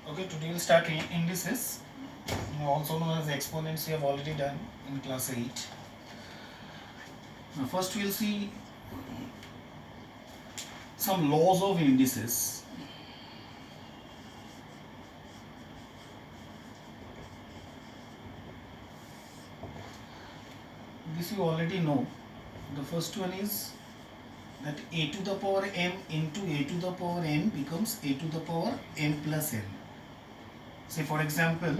Okay, today we'll start indices, also known as exponents. We have already done in class 8. Now, first we'll see some laws of indices. This you already know. The first one is that a to the power m into a to the power n becomes a to the power m plus n. Say for example,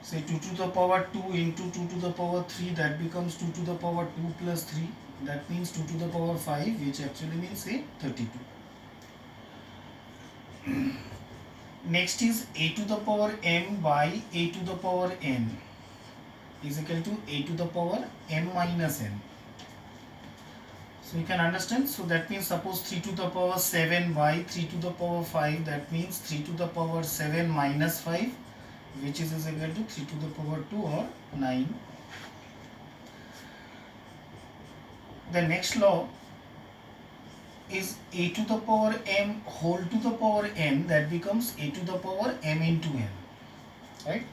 say 2 to the power 2 into 2 to the power 3, that becomes 2 to the power 2 plus 3. That means 2 to the power 5, which actually means say 32. Next is a to the power m by a to the power n is equal to a to the power m minus n. So you can understand. So that means suppose 3 to the power 7 by 3 to the power 5, that means 3 to the power 7 minus 5, which is equal to 3 to the power 2 or 9. The next law is a to the power m whole to the power n, that becomes a to the power m into n, right?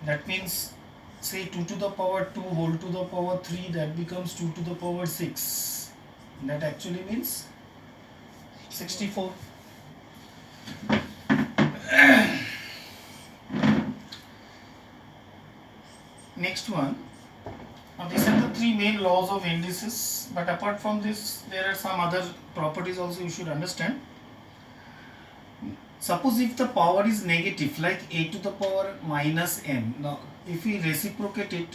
That means say 2 to the power 2 whole to the power 3, that becomes 2 to the power 6. That actually means 64. Next one. Now these are the three main laws of indices, but apart from this there are some other properties also you should understand. Suppose if the power is negative, like a to the power minus m, now if we reciprocate it,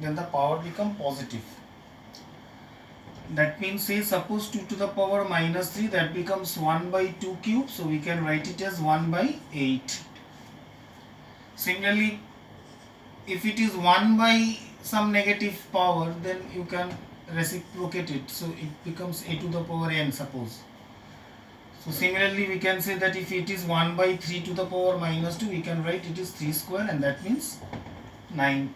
then the power become positive. That means say suppose 2 to the power minus 3, that becomes 1 by 2 cube, so we can write it as 1 by 8. Similarly, if it is 1 by some negative power, then you can reciprocate it, so it becomes a to the power n, suppose. So similarly we can say that if it is 1 by 3 to the power minus 2, we can write it is 3 square, and that means 9.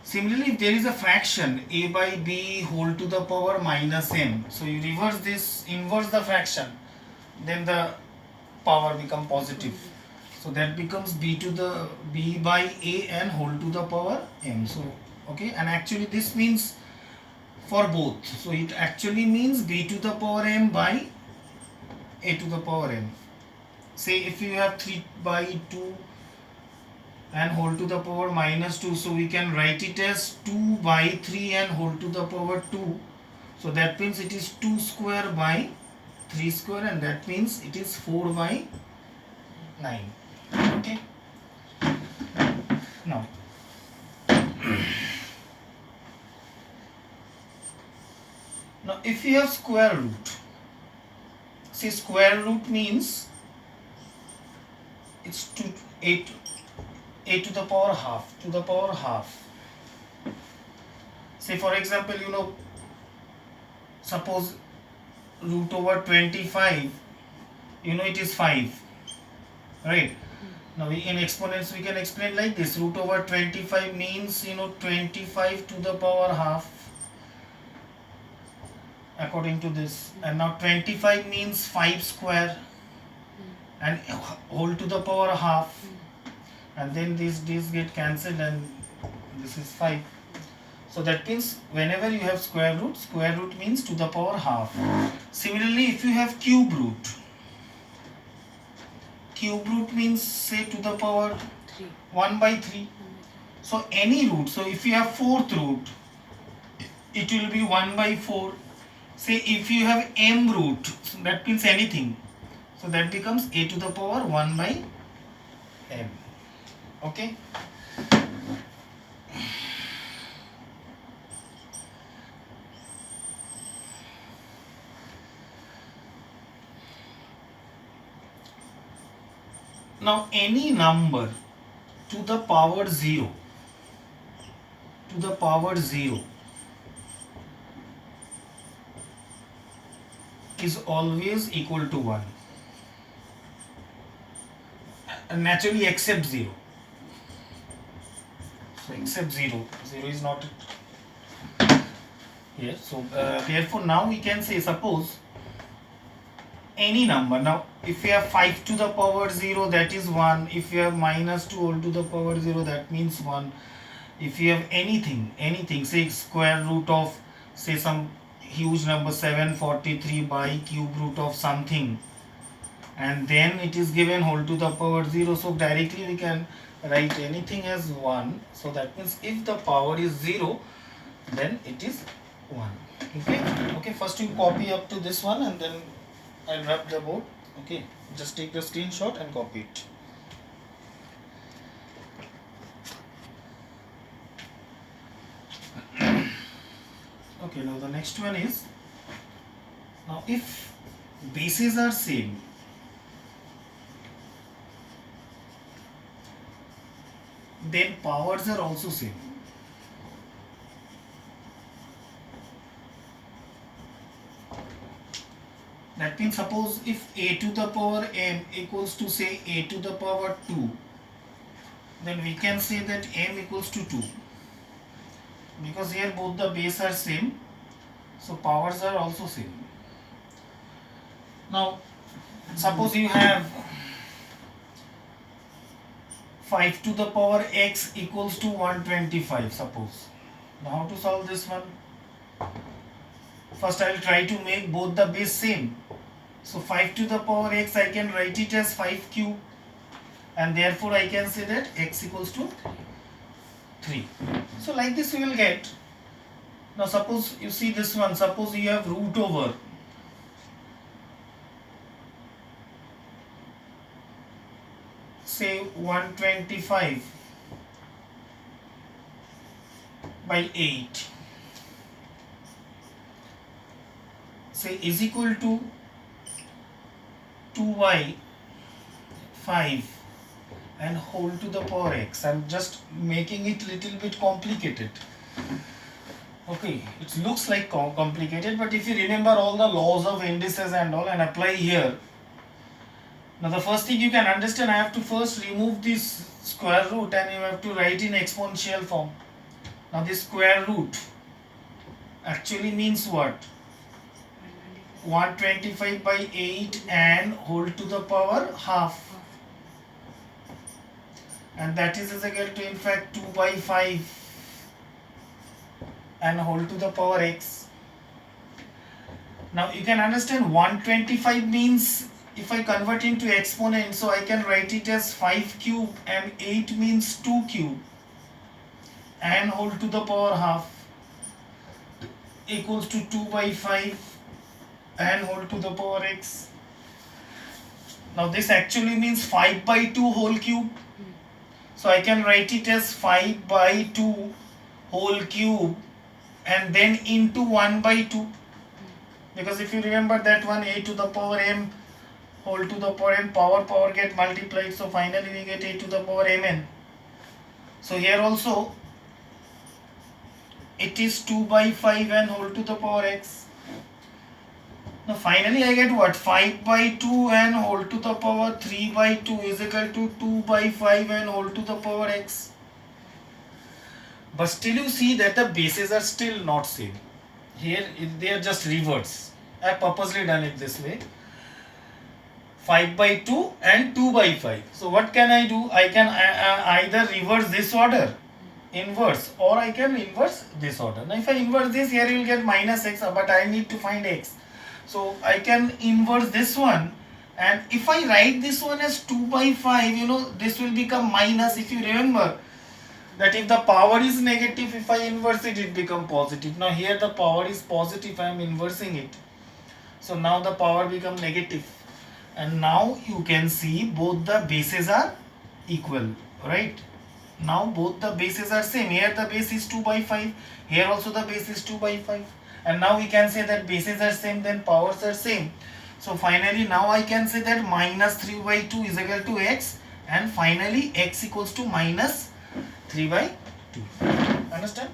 Similarly, if there is a fraction a by b whole to the power minus m, so you reverse this, inverse the fraction, then the power become positive. So that becomes b to the b by a n whole to the power m. So okay, and actually this means for both. So it actually means b to the power m by a to the power m. Say if you have 3 by 2 and whole to the power minus 2, so we can write it as 2 by 3 and whole to the power 2. So that means it is 2 square by 3 square, and that means it is 4 by 9. Okay. Now if you have square root, see square root means it's 2 8 a to the power half, to the power half. Say for example, suppose root over 25, it is 5, right? Now in exponents we can explain like this: root over 25 means 25 to the power half, according to this. And now 25 means 5 square and whole to the power half, and then these get cancelled and this is 5. So that means whenever you have square root means to the power half. Similarly, if you have cube root means say to the power 1 by 3. So any root, so if you have fourth root, it will be 1 by 4. Say if you have m root, so that means anything, so that becomes a to the power 1 by m. Okay. Now any number to the power 0 is always equal to 1, naturally except 0. So except 0 is not here. So therefore now we can say, suppose any number. Now if we have 5 to the power 0, that is 1. If we have minus 2 all to the power 0, that means 1. If you have anything, say square root of, say some huge number 743 by cube root of something, and then it is given whole to the power 0, so directly we can write anything as 1. So that means if the power is 0, then it is 1. Okay, first you copy up to this one and then I'll wrap the board. Okay, just take the screenshot and copy it. Okay, now the next one is, now if bases are same, then powers are also same. That means suppose if a to the power m equals to say a to the power 2, then we can say that m equals to 2, because here both the base are same, so powers are also same. Now suppose you have 5 to the power x equals to 125, suppose. Now how to solve this one? First I will try to make both the base same. So 5 to the power x, I can write it as 5 cube, and therefore I can say that x equals to 3. So like this we will get. Now suppose you see this one, suppose you have root over say 125 by 8, say is equal to 2 by 5 and whole to the power x. I am just making it little bit complicated. Okay, it looks like complicated, but if you remember all the laws of indices and all and apply here, now the first thing you can understand, I have to first remove this square root and you have to write in exponential form. Now this square root actually means what? 125 by 8 and whole to the power half, and that is equal to in fact 2 by 5 and whole to the power x. Now you can understand 125 means, if I convert into exponent, so I can write it as 5 cube, and 8 means 2 cube and whole to the power half equals to 2 by 5 and whole to the power x. Now this actually means 5 by 2 whole cube. So I can write it as 5 by 2 whole cube and then into 1 by 2. Because if you remember that one, a to the power m whole to the power m, power get multiplied, so finally we get a to the power mn. So here also it is 2 by 5 and whole to the power x. Now finally I get what? 5 by 2 and whole to the power 3 by 2 is equal to 2 by 5 and whole to the power x. But still you see that the bases are still not same. Here they are just reverse. I have purposely done it this way. 5 by 2 and 2 by 5. So what can I do? I can either reverse this order, inverse, or I can inverse this order. Now if I inverse this, here you will get minus x, but I need to find x. So I can inverse this one, and if I write this one as 2 by 5, this will become minus. If you remember that if the power is negative, if I inverse it, it becomes positive. Now here the power is positive, I am inversing it. So now the power becomes negative. And now you can see both the bases are equal, right? Now both the bases are same. Here the base is 2 by 5, here also the base is 2 by 5. And now we can say that bases are same, then powers are same. So finally now I can say that minus 3 by 2 is equal to x, and finally x equals to minus 3 by 2. Understand?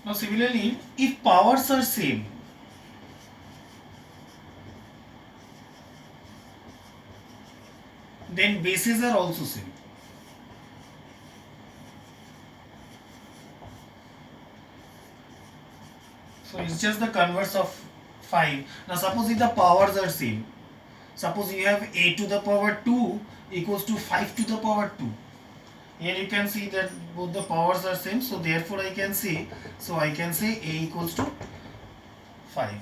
Now similarly, if powers are same, then bases are also same. So it's just the converse of 5. Now suppose if the powers are same, suppose you have a to the power 2 equals to 5 to the power 2. Here you can see that both the powers are same, so therefore I can say a equals to 5.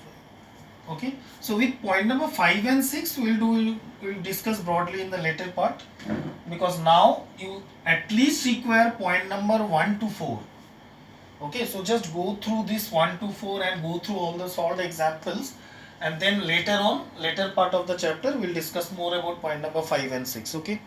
Okay, so with point number 5 and 6 we'll discuss broadly in the later part, because now you at least require point number 1 to 4. Okay, so just go through this 1 to 4 and go through all the solved examples, and then later part of the chapter we'll discuss more about point number 5 and 6. Okay.